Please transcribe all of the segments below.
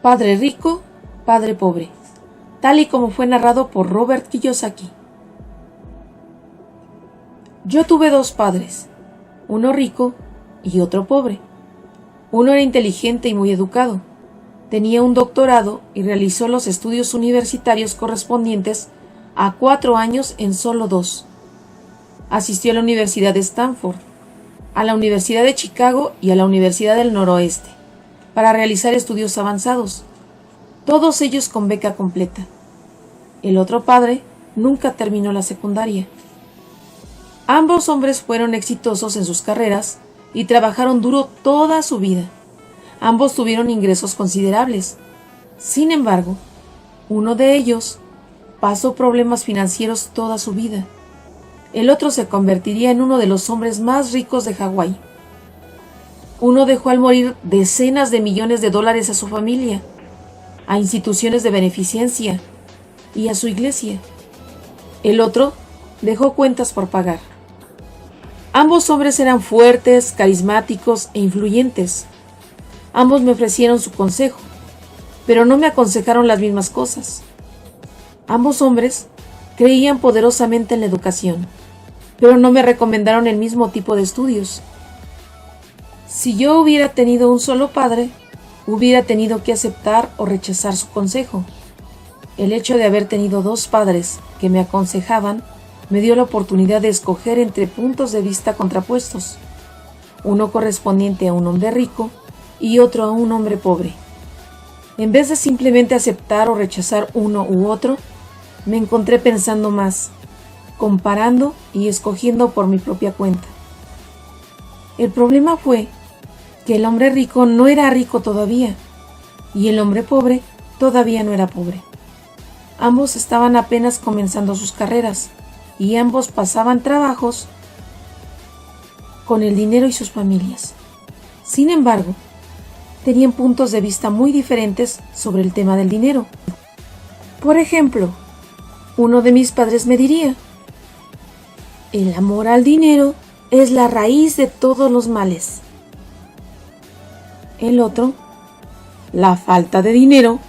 Padre rico, padre pobre, tal y como fue narrado por Robert Kiyosaki. Yo tuve dos padres, uno rico y otro pobre. Uno era inteligente y muy educado, tenía un doctorado y realizó los estudios universitarios correspondientes a 4 años en solo 2. Asistió a la Universidad de Stanford, a la Universidad de Chicago y a la Universidad del Noroeste, para realizar estudios avanzados, todos ellos con beca completa. El otro padre nunca terminó la secundaria. Ambos hombres fueron exitosos en sus carreras y trabajaron duro toda su vida. Ambos tuvieron ingresos considerables. Sin embargo, uno de ellos pasó problemas financieros toda su vida. El otro se convertiría en uno de los hombres más ricos de Hawái. Uno dejó al morir decenas de millones de dólares a su familia, a instituciones de beneficencia y a su iglesia. El otro dejó cuentas por pagar. Ambos hombres eran fuertes, carismáticos e influyentes. Ambos me ofrecieron su consejo, pero no me aconsejaron las mismas cosas. Ambos hombres creían poderosamente en la educación, pero no me recomendaron el mismo tipo de estudios. Si yo hubiera tenido un solo padre, hubiera tenido que aceptar o rechazar su consejo. El hecho de haber tenido dos padres que me aconsejaban me dio la oportunidad de escoger entre puntos de vista contrapuestos, uno correspondiente a un hombre rico y otro a un hombre pobre. En vez de simplemente aceptar o rechazar uno u otro, me encontré pensando más, comparando y escogiendo por mi propia cuenta. El problema fue que el hombre rico no era rico todavía y el hombre pobre todavía no era pobre. Ambos estaban apenas comenzando sus carreras y ambos pasaban trabajos con el dinero y sus familias. Sin embargo, tenían puntos de vista muy diferentes sobre el tema del dinero. Por ejemplo, uno de mis padres me diría: el amor al dinero es la raíz de todos los males. El otro: la falta de dinero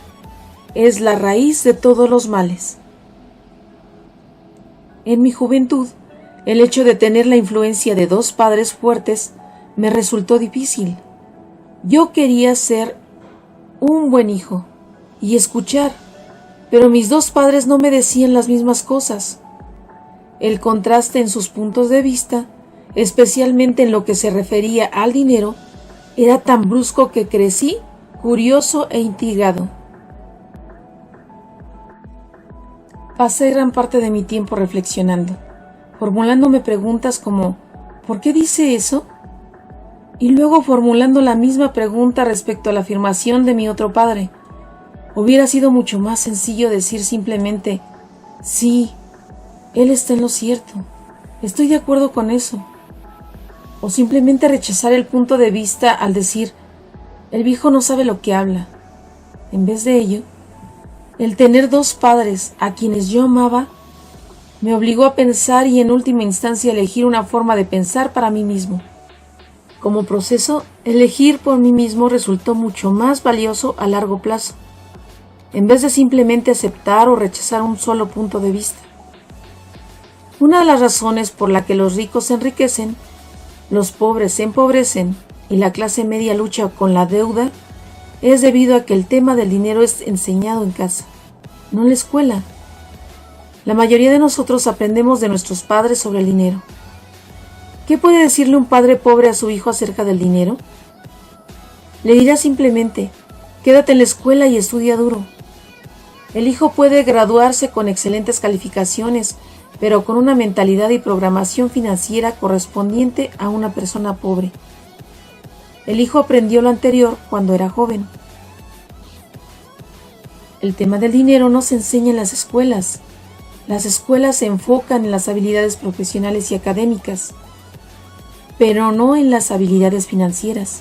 es la raíz de todos los males. En mi juventud, el hecho de tener la influencia de dos padres fuertes me resultó difícil. Yo quería ser un buen hijo y escuchar, pero mis dos padres no me decían las mismas cosas. El contraste en sus puntos de vista, especialmente en lo que se refería al dinero, era tan brusco que crecí curioso e intrigado. Pasé gran parte de mi tiempo reflexionando, formulándome preguntas como ¿por qué dice eso? Y luego formulando la misma pregunta respecto a la afirmación de mi otro padre. Hubiera sido mucho más sencillo decir simplemente: sí, él está en lo cierto, estoy de acuerdo con eso. O simplemente rechazar el punto de vista al decir: el viejo no sabe lo que habla. En vez de ello, el tener dos padres a quienes yo amaba me obligó a pensar y en última instancia elegir una forma de pensar para mí mismo. Como proceso, elegir por mí mismo resultó mucho más valioso a largo plazo, en vez de simplemente aceptar o rechazar un solo punto de vista. Una de las razones por la que los ricos se enriquecen, los pobres se empobrecen y la clase media lucha con la deuda es debido a que el tema del dinero es enseñado en casa, no en la escuela. La mayoría de nosotros aprendemos de nuestros padres sobre el dinero. ¿Qué puede decirle un padre pobre a su hijo acerca del dinero? Le dirá simplemente: quédate en la escuela y estudia duro. El hijo puede graduarse con excelentes calificaciones, pero con una mentalidad y programación financiera correspondiente a una persona pobre. El hijo aprendió lo anterior cuando era joven. El tema del dinero no se enseña en las escuelas. Las escuelas se enfocan en las habilidades profesionales y académicas, pero no en las habilidades financieras.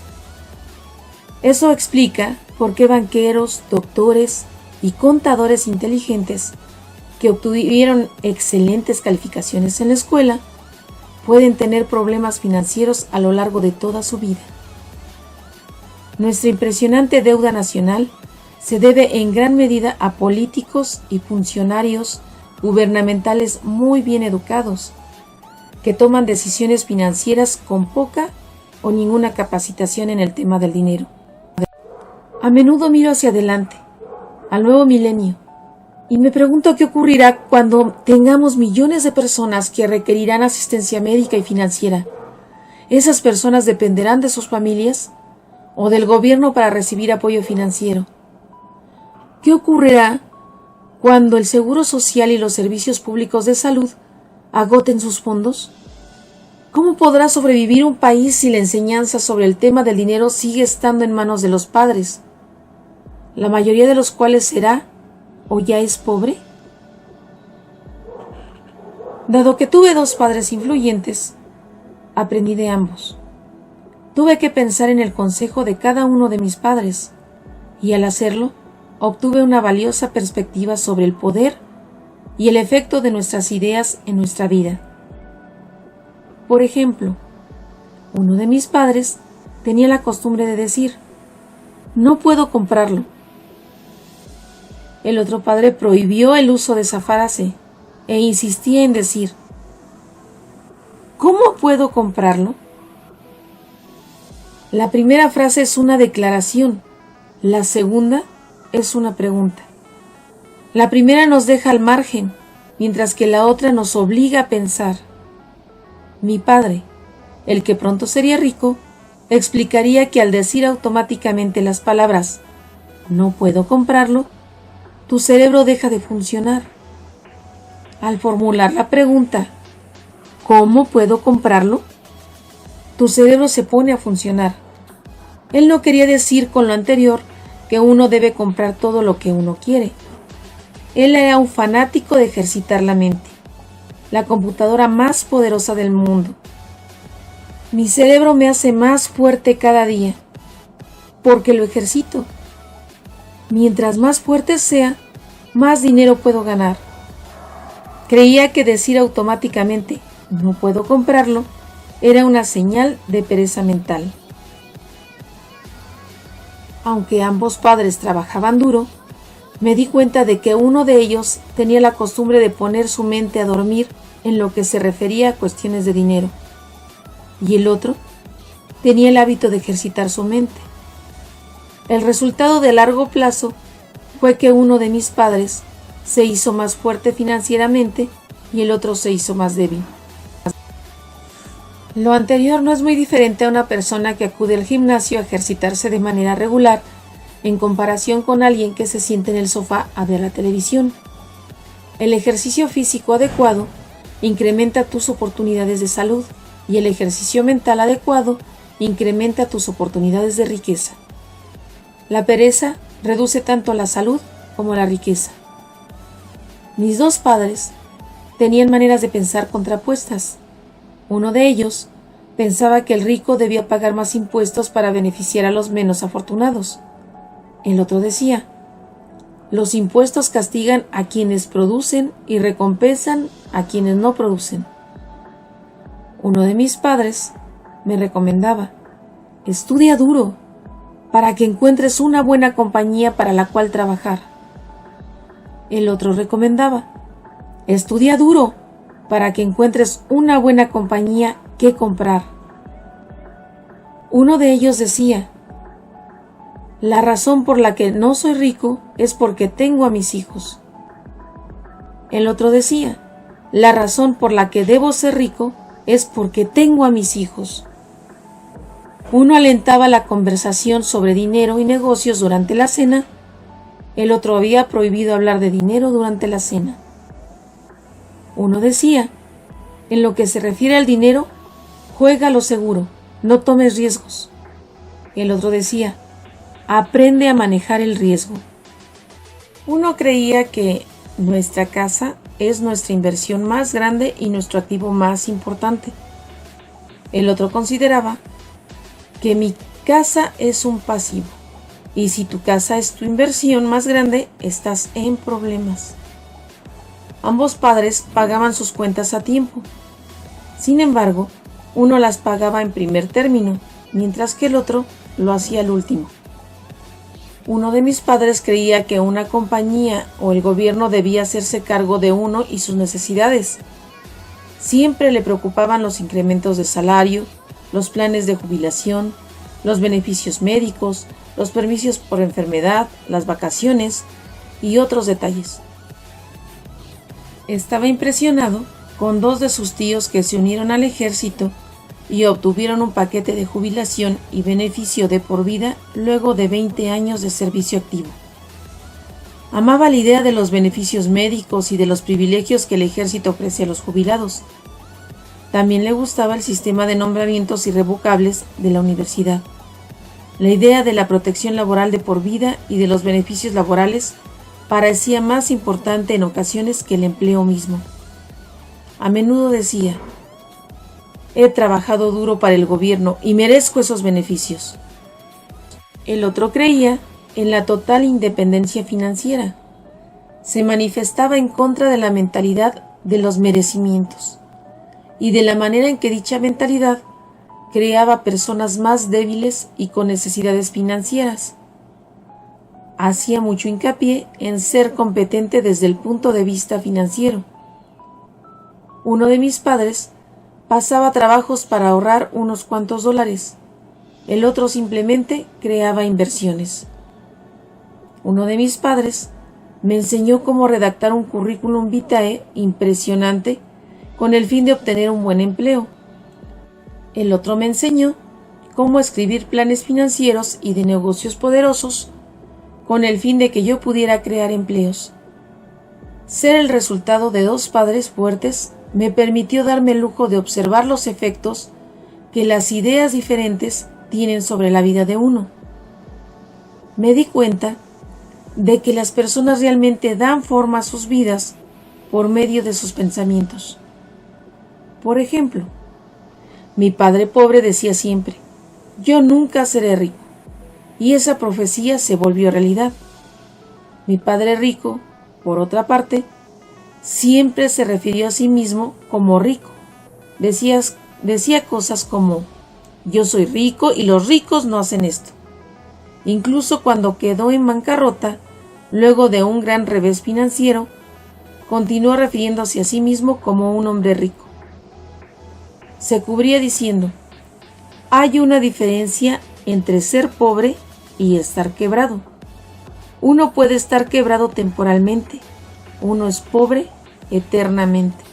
Eso explica por qué banqueros, doctores y contadores inteligentes que obtuvieron excelentes calificaciones en la escuela pueden tener problemas financieros a lo largo de toda su vida. Nuestra impresionante deuda nacional se debe en gran medida a políticos y funcionarios gubernamentales muy bien educados, que toman decisiones financieras con poca o ninguna capacitación en el tema del dinero. A menudo miro hacia adelante, al nuevo milenio, y me pregunto qué ocurrirá cuando tengamos millones de personas que requerirán asistencia médica y financiera. ¿Esas personas dependerán de sus familias o del gobierno para recibir apoyo financiero? ¿Qué ocurrirá cuando el Seguro Social y los servicios públicos de salud agoten sus fondos? ¿Cómo podrá sobrevivir un país si la enseñanza sobre el tema del dinero sigue estando en manos de los padres, la mayoría de los cuales será o ya es pobre? Dado que tuve dos padres influyentes, aprendí de ambos. Tuve que pensar en el consejo de cada uno de mis padres, y al hacerlo, obtuve una valiosa perspectiva sobre el poder y el efecto de nuestras ideas en nuestra vida. Por ejemplo, uno de mis padres tenía la costumbre de decir: "No puedo comprarlo". El otro padre prohibió el uso de esa frase e insistía en decir: "¿Cómo puedo comprarlo?". La primera frase es una declaración, la segunda es una pregunta. La primera nos deja al margen, mientras que la otra nos obliga a pensar. Mi padre, el que pronto sería rico, explicaría que al decir automáticamente las palabras "no puedo comprarlo", tu cerebro deja de funcionar. Al formular la pregunta ¿cómo puedo comprarlo?, tu cerebro se pone a funcionar. Él no quería decir con lo anterior que uno debe comprar todo lo que uno quiere. Él era un fanático de ejercitar la mente, la computadora más poderosa del mundo. Mi cerebro me hace más fuerte cada día, porque lo ejercito. Mientras más fuerte sea, más dinero puedo ganar. Creía que decir automáticamente "no puedo comprarlo" era una señal de pereza mental. Aunque ambos padres trabajaban duro, me di cuenta de que uno de ellos tenía la costumbre de poner su mente a dormir en lo que se refería a cuestiones de dinero, y el otro tenía el hábito de ejercitar su mente. El resultado de largo plazo fue que uno de mis padres se hizo más fuerte financieramente y el otro se hizo más débil. Lo anterior no es muy diferente a una persona que acude al gimnasio a ejercitarse de manera regular en comparación con alguien que se siente en el sofá a ver la televisión. El ejercicio físico adecuado incrementa tus oportunidades de salud y el ejercicio mental adecuado incrementa tus oportunidades de riqueza. La pereza reduce tanto la salud como la riqueza. Mis dos padres tenían maneras de pensar contrapuestas. Uno de ellos pensaba que el rico debía pagar más impuestos para beneficiar a los menos afortunados. El otro decía: los impuestos castigan a quienes producen y recompensan a quienes no producen. Uno de mis padres me recomendaba: estudia duro para que encuentres una buena compañía para la cual trabajar. El otro recomendaba: estudia duro para que encuentres una buena compañía que comprar. Uno de ellos decía: la razón por la que no soy rico es porque tengo a mis hijos. El otro decía: la razón por la que debo ser rico es porque tengo a mis hijos. Uno alentaba la conversación sobre dinero y negocios durante la cena, el otro había prohibido hablar de dinero durante la cena. Uno decía: en lo que se refiere al dinero, juega lo seguro, no tomes riesgos. El otro decía: aprende a manejar el riesgo. Uno creía que nuestra casa es nuestra inversión más grande y nuestro activo más importante. El otro consideraba que mi casa es un pasivo, y si tu casa es tu inversión más grande, estás en problemas. Ambos padres pagaban sus cuentas a tiempo. Sin embargo, uno las pagaba en primer término, mientras que el otro lo hacía al último. Uno de mis padres creía que una compañía o el gobierno debía hacerse cargo de uno y sus necesidades. Siempre le preocupaban los incrementos de salario, los planes de jubilación, los beneficios médicos, los permisos por enfermedad, las vacaciones y otros detalles. Estaba impresionado con 2 de sus tíos que se unieron al ejército y obtuvieron un paquete de jubilación y beneficio de por vida luego de 20 años de servicio activo. Amaba la idea de los beneficios médicos y de los privilegios que el ejército ofrece a los jubilados. También le gustaba el sistema de nombramientos irrevocables de la universidad. La idea de la protección laboral de por vida y de los beneficios laborales parecía más importante en ocasiones que el empleo mismo. A menudo decía: he trabajado duro para el gobierno y merezco esos beneficios. El otro creía en la total independencia financiera. Se manifestaba en contra de la mentalidad de los merecimientos y de la manera en que dicha mentalidad creaba personas más débiles y con necesidades financieras. Hacía mucho hincapié en ser competente desde el punto de vista financiero. Uno de mis padres pasaba trabajos para ahorrar unos cuantos dólares. El otro simplemente creaba inversiones. Uno de mis padres me enseñó cómo redactar un currículum vitae impresionante con el fin de obtener un buen empleo. El otro me enseñó cómo escribir planes financieros y de negocios poderosos con el fin de que yo pudiera crear empleos. Ser el resultado de 2 padres fuertes me permitió darme el lujo de observar los efectos que las ideas diferentes tienen sobre la vida de uno. Me di cuenta de que las personas realmente dan forma a sus vidas por medio de sus pensamientos. Por ejemplo, mi padre pobre decía siempre: yo nunca seré rico, y esa profecía se volvió realidad. Mi padre rico, por otra parte, siempre se refirió a sí mismo como rico. Decía cosas como: yo soy rico y los ricos no hacen esto. Incluso cuando quedó en bancarrota, luego de un gran revés financiero, continuó refiriéndose a sí mismo como un hombre rico. Se cubría diciendo: hay una diferencia entre ser pobre y estar quebrado. Uno puede estar quebrado temporalmente, uno es pobre eternamente.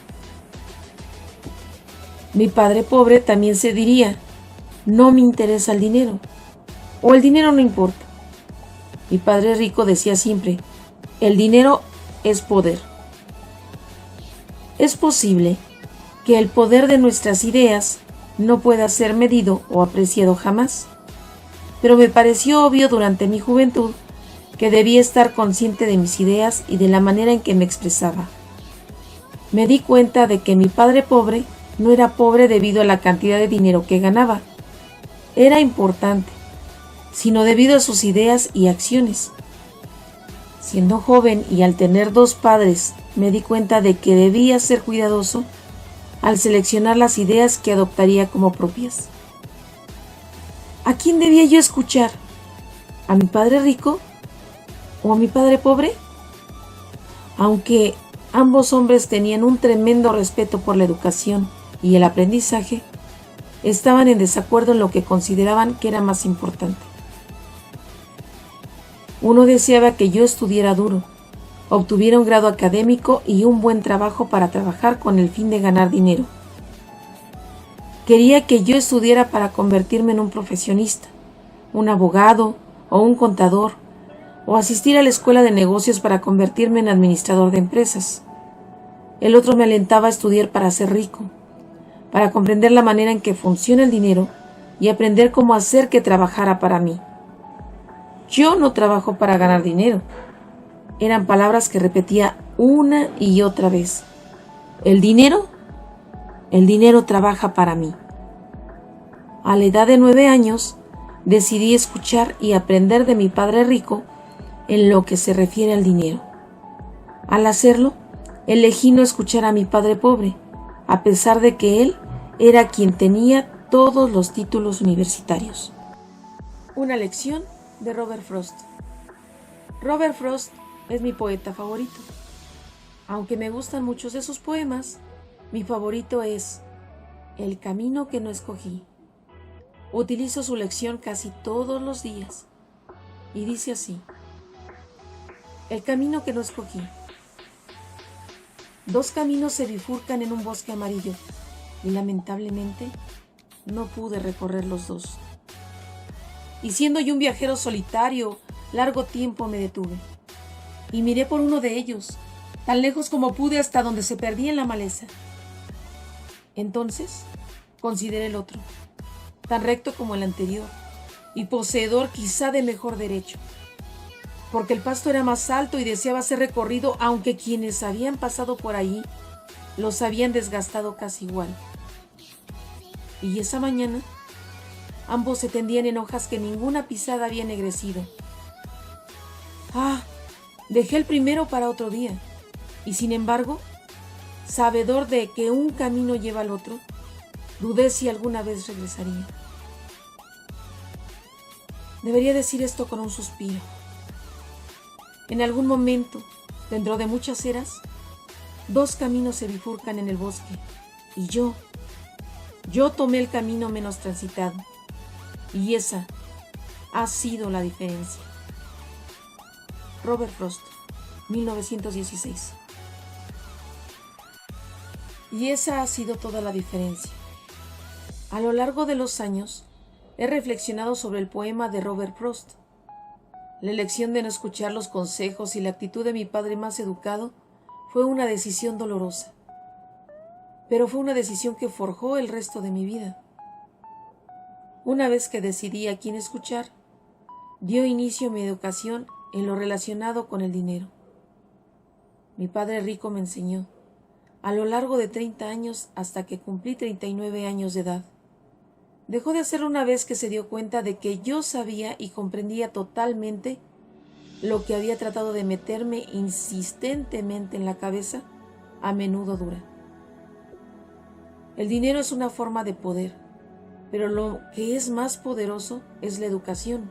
Mi padre pobre también se diría: no me interesa el dinero, o el dinero no importa. Mi padre rico decía siempre: el dinero es poder. Es posible que el poder de nuestras ideas no pueda ser medido o apreciado jamás, pero me pareció obvio durante mi juventud que debía estar consciente de mis ideas y de la manera en que me expresaba. Me di cuenta de que mi padre pobre no era pobre debido a la cantidad de dinero que ganaba. Era importante, sino debido a sus ideas y acciones. Siendo joven y al tener 2 padres, me di cuenta de que debía ser cuidadoso al seleccionar las ideas que adoptaría como propias. ¿A quién debía yo escuchar? ¿A mi padre rico o a mi padre pobre? Aunque ambos hombres tenían un tremendo respeto por la educación y el aprendizaje, estaban en desacuerdo en lo que consideraban que era más importante. Uno deseaba que yo estudiara duro, obtuviera un grado académico y un buen trabajo para trabajar con el fin de ganar dinero. Quería que yo estudiara para convertirme en un profesionista, un abogado o un contador, o asistir a la escuela de negocios para convertirme en administrador de empresas. El otro me alentaba a estudiar para ser rico, para comprender la manera en que funciona el dinero y aprender cómo hacer que trabajara para mí. Yo no trabajo para ganar dinero. Eran palabras que repetía una y otra vez. El dinero trabaja para mí. A la edad de 9 años, decidí escuchar y aprender de mi padre rico en lo que se refiere al dinero. Al hacerlo, elegí no escuchar a mi padre pobre, a pesar de que él era quien tenía todos los títulos universitarios. Una lección de Robert Frost. Robert Frost es mi poeta favorito. Aunque me gustan muchos de sus poemas, mi favorito es El camino que no escogí. Utilizo su lección casi todos los días y dice así: El camino que no escogí. Dos caminos se bifurcan en un bosque amarillo y lamentablemente no pude recorrer los dos. Y siendo yo un viajero solitario, largo tiempo me detuve y miré por uno de ellos, tan lejos como pude hasta donde se perdía en la maleza. Entonces consideré el otro, tan recto como el anterior y poseedor quizá de mejor derecho, porque el pasto era más alto y deseaba ser recorrido, aunque quienes habían pasado por allí los habían desgastado casi igual. Y esa mañana ambos se tendían en hojas que ninguna pisada había ennegrecido. Dejé el primero para otro día, y sin embargo, sabedor de que un camino lleva al otro, dudé si alguna vez regresaría. Debería decir esto con un suspiro. En algún momento, dentro de muchas eras, dos caminos se bifurcan en el bosque, y yo tomé el camino menos transitado, y esa ha sido la diferencia. Robert Frost, 1916. Y esa ha sido toda la diferencia. A lo largo de los años, he reflexionado sobre el poema de Robert Frost. La elección de no escuchar los consejos y la actitud de mi padre más educado fue una decisión dolorosa, pero fue una decisión que forjó el resto de mi vida. Una vez que decidí a quién escuchar, dio inicio a mi educación en lo relacionado con el dinero. Mi padre rico me enseñó, a lo largo de 30 años hasta que cumplí 39 años de edad. Dejó de hacerlo una vez que se dio cuenta de que yo sabía y comprendía totalmente lo que había tratado de meterme insistentemente en la cabeza, a menudo dura. El dinero es una forma de poder, pero lo que es más poderoso es la educación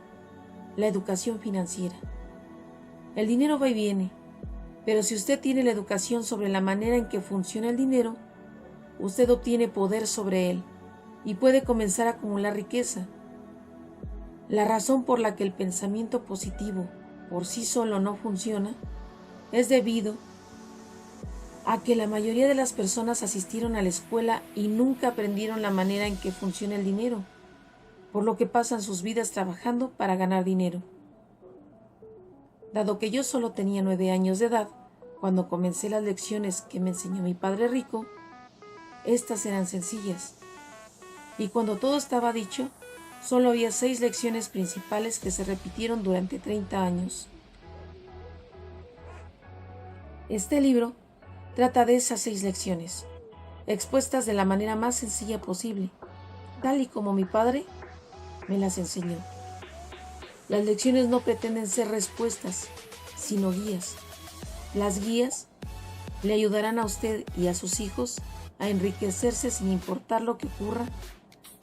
financiera. El dinero va y viene, pero si usted tiene la educación sobre la manera en que funciona el dinero, usted obtiene poder sobre él y puede comenzar a acumular riqueza. La razón por la que el pensamiento positivo por sí solo no funciona es debido a que la mayoría de las personas asistieron a la escuela y nunca aprendieron la manera en que funciona el dinero, por lo que pasan sus vidas trabajando para ganar dinero. Dado que yo solo tenía 9 años de edad cuando comencé las lecciones que me enseñó mi padre rico, estas eran sencillas. Y cuando todo estaba dicho, solo había 6 lecciones principales que se repitieron durante 30 años. Este libro trata de esas 6 lecciones, expuestas de la manera más sencilla posible, tal y como mi padre me las enseñó. Las lecciones no pretenden ser respuestas, sino guías. Las guías le ayudarán a usted y a sus hijos a enriquecerse sin importar lo que ocurra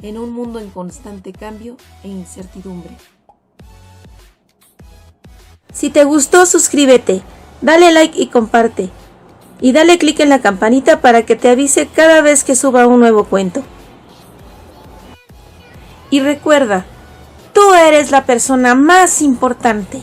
en un mundo en constante cambio e incertidumbre. Si te gustó, suscríbete, dale like y comparte. Y dale clic en la campanita para que te avise cada vez que suba un nuevo cuento. Y recuerda, tú eres la persona más importante.